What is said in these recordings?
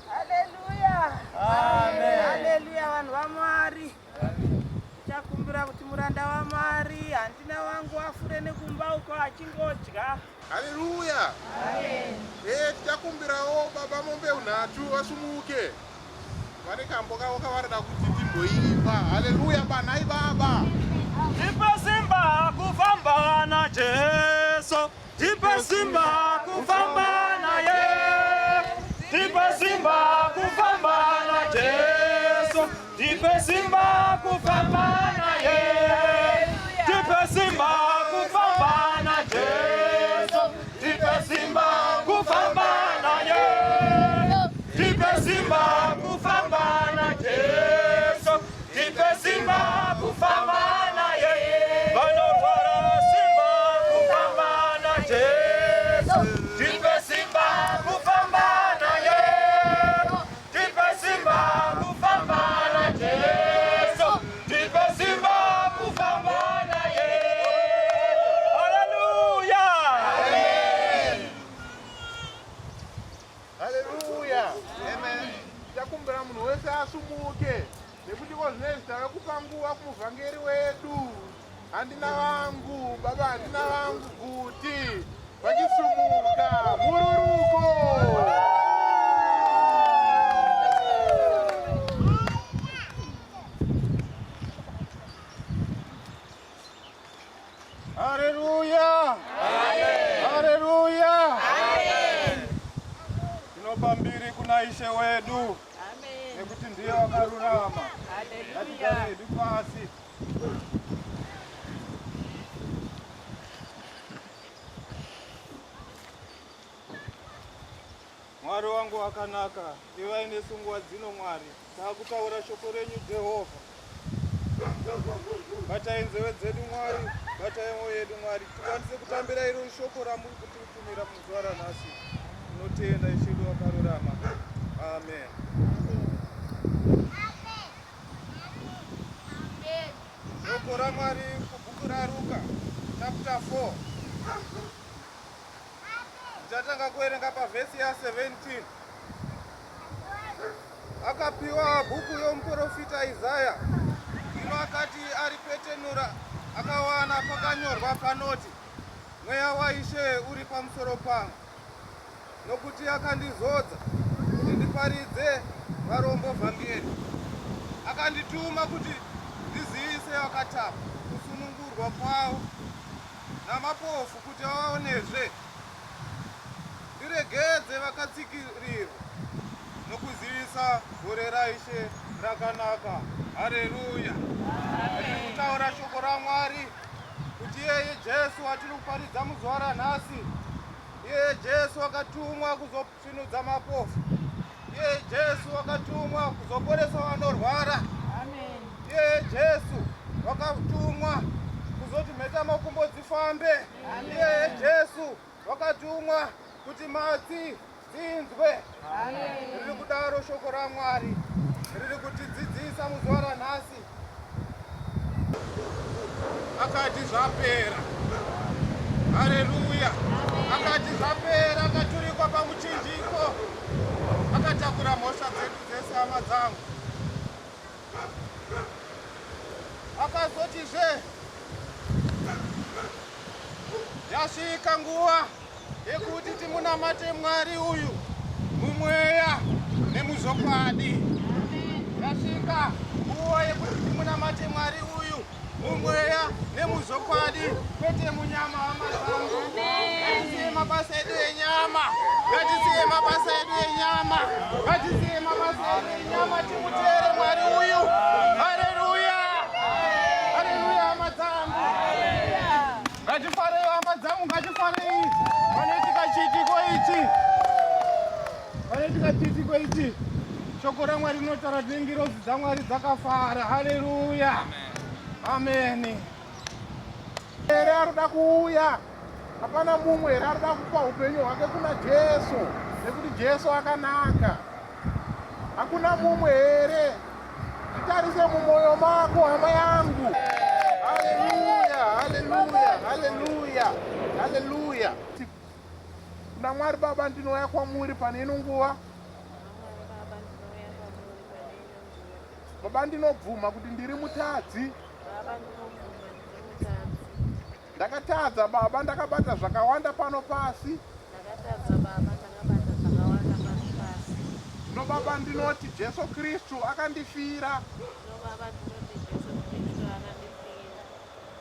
Haleluya. Amen. Haleluya vanhu vaMwari. Tichakumbira kuti muranda waMwari handina wangu afure nekumba uko achingodya. Haleluya. Amen. Tichakumbirawo baba mombe unhatu vasumuke. Vane kambo kavo kavarida kuti timboimba. Haleluya banai baba. Tipe simba kufamba na Jesu. Tipe simba kufamba na Yesu. Tipe simba kufamba na Jesu. Tipe simba kufamba na Yesu. Tipe simba kufamba na Jesu. Tipe simba kufamba na Yesu. Tipe simba kufamba na Jesu. Tipe simba kufamba na Yesu. Vanorwara simba kufamba na Jesu. Tipe simba kufamba na Yesu. Tipe simba kufamba na Jesu. Tipe simba kufamba na Yesu. Haleluya. Amen. Haleluya. Amen. Tichakumbira munhu wese asumuke. Nekuti kozvinezvi tava kupa nguva kumuvhangeri wedu. Handina vangu, baba handina vangu kuti vachisumuka mururuko. Haleluya. Haleluya. Tinopa mbiri kuna Ishe wedu. Nekuti ndiye wakarurama. Ngatigare hedu pasi. Mwari wangu wakanaka, ivai nesu nguva dzino Mwari, taakutaura shoko renyu Jehovha. Batai nzeve dzedu Mwari, batai mwoyo yedu Mwari, tikwanise kutambira iro shoko ramuri kutitumira muzuva ranhasi. Tinotenda Ishe wedu wakarurama. Amen. Shoko raMwari kubhuku raRuka chapter 4. Tichatanga kuerenga pavhesi ya17. Akapiwa bhuku yomuprofita Isaya. Ino akati ari petenura akawana pakanyorwa panoti, mweya waIshe uri pamusoro pangu, nokuti akandizodza kuti ndiparidze varombo vhangeri. Akandituma kuti ndizivise vakatapa kusunungurwa kwavo, namapofu kuti vaonezve, ndiregedze vakatsikirirwa, nokuzivisa gore raIshe rakanaka. Haleluya. Kutaura shoko raMwari kuti iyeye Jesu watiri kuparidza muzuva ranhasi, iyeye Jesu akatumwa kuzosvinudza mapofu, iyeye Jesu wakatumwa kuzoporesa vanorwara, iyeye Jesu wakatumwa kuzoti mheta makumbo dzifambe, iyeye Jesu wakatumwa kuti matsi dzinzwe. Riri kudaro shoko raMwari, riri kutidzidzisa muzuva ranhasi. Akati zvapera. Haleluya. Akati zvapera, akaturikwa pamuchinjiko, akatakura mhosva dzedu dzese, hama dzangu. Akazotizve yasvika nguva yekuti timunamate Mwari uyu mumweya nemuzokwadi. Yasvika nguva yekuti timunamate Mwari uyu mumweya nemuzokwadi, kwete munyama, hama dzangu. Ngatisiye mabasa edu enyama, ngatisiye mabasa edu enyama, ngatisiye mabasa edu enyama, timuteere Mwari uyu. Haleluya. Haleluya, hama dzangu. Ngatifarei hama dzangu, ngatifarei. Vanoitika chiitiko ichi, vanoitika chiitiko ichi. Shoko raMwari rinotaura kuti ngirozi dzaMwari dzakafara. Haleluya. Amen. Here arikuda kuuya, hapana mumwe here arikuda kupa upenyu hwake kuna Jesu, nekuti Jesu akanaka. Hakuna mumwe here. Titarise mumwoyo mako, hama yangu. Haleluya, haleluya, haleluya, haleluya. naMwari Baba ndinouya kwamuri pane ino nguva. Baba ndinobvuma kuti ndiri mutadzi. Ndakatadza Baba, ndakabata zvakawanda pano pasi. No Baba ndinoti Jesu Kristu akandifira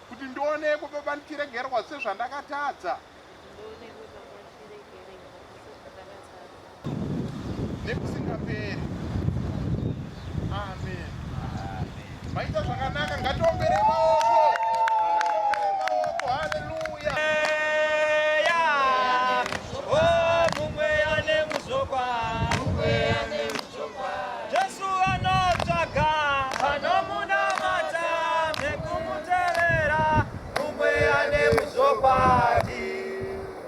kuti ndionekwe Baba ndichiregerwa sezvandakatadza. Nekusingaperi.